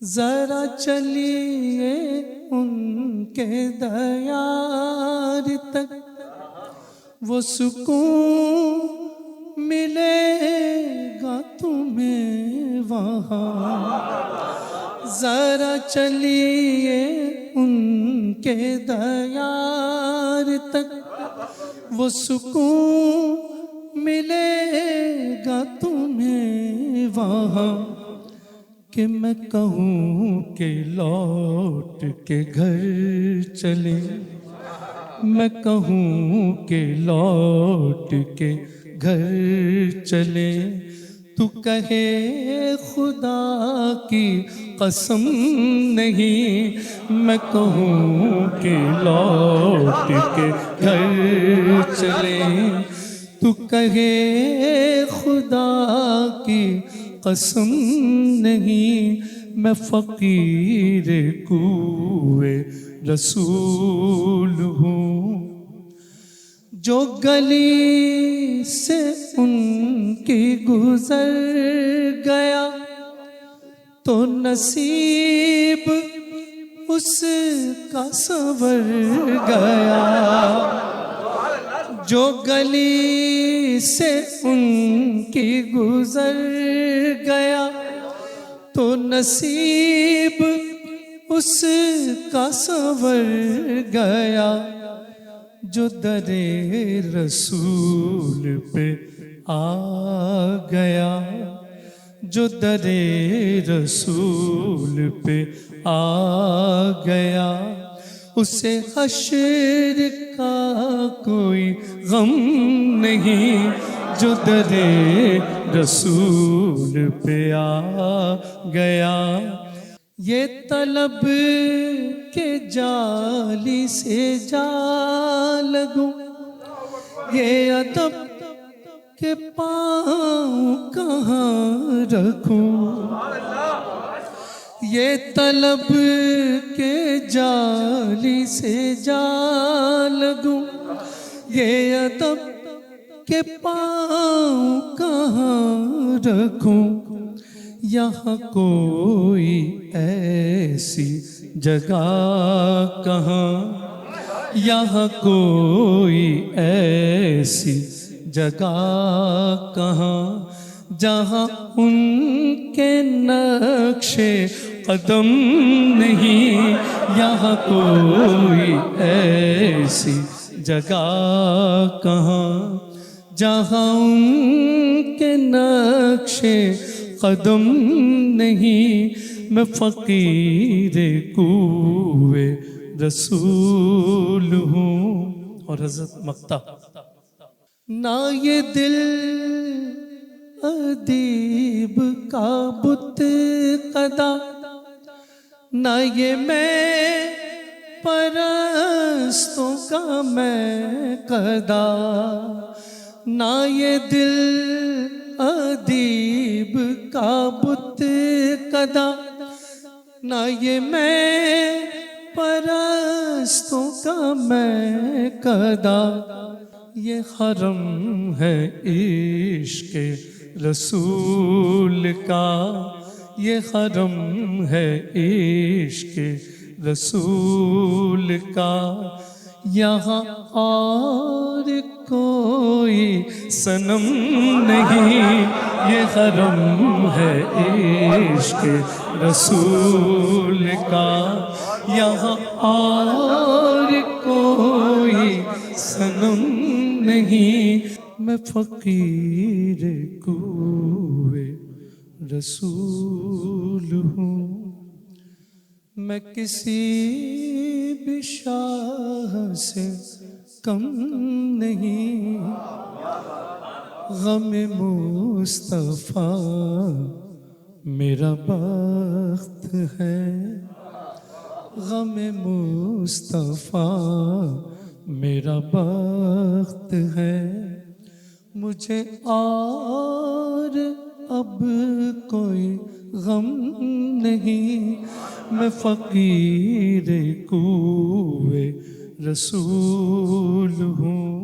ذرا چلیے ان کے دیار تک، وہ سکون ملے گا تمہیں وہاں۔ ذرا چلیے ان کے دیار تک، وہ سکون ملے گا تمہیں وہاں۔ کہ میں کہوں کہ لوٹ کے گھر چلے، میں کہوں کہ لوٹ کے گھر چلے، تو کہے خدا کی قسم نہیں۔ میں کہوں کہ لوٹ کے گھر چلے، تو کہے خدا کی قسم نہیں۔ میں فقیر کوئے رسول ہوں، جو گلی سے ان کی گزر گیا تو نصیب اس کا سنور گیا۔ جو گلی سے ان کی گزر گیا تو نصیب اس کا سنور گیا۔ جو در رسول پہ آ گیا، جو در رسول پہ آ گیا، اسے حشر کا کوئی غم نہیں۔ جو در رسول پہ آ گیا، یہ طلب کے جالی سے جا لگوں، یہ ادب کے پاؤں کہاں رکھوں۔ یہ طلب کے جالی سے جا لگوں، یہ ادب کے پاؤں کہاں رکھوں۔ یہاں کوئی ایسی جگہ کہاں، یہاں کوئی ایسی جگہ کہاں، جہاں ان کے نقش قدم نہیں۔ یہاں کوئی ایسی جگہ کہاں، جہاں ان کے نقش قدم نہیں۔ میں فقیر کوئے رسول ہوں۔ اور حضرت مقطع، نہ یہ دل ادیب کا بت قدا، نہ یہ میں پرستوں کا میں قدا، نہ یہ دل ادیب کا بت قدا، نہ یہ میں پرستوں کا میں قدا۔ یہ حرم ہے عشق رسول کا، یہ حرم ہے عشق رسول کا۔ یہاں اور کوئی صنم نہیں، یہ حرم ہے عشق رسول کا۔ یہاں اور کوئی صنم نہیں، میں فقیر کوئے رسول ہوں۔ میں کسی بھی شاہ سے کم نہیں، غم مصطفیٰ میرا بخت ہے، غم مصطفیٰ میرا بخت ہے۔ مجھے اور اب کوئی غم نہیں، میں فقیر کوئے رسول ہوں۔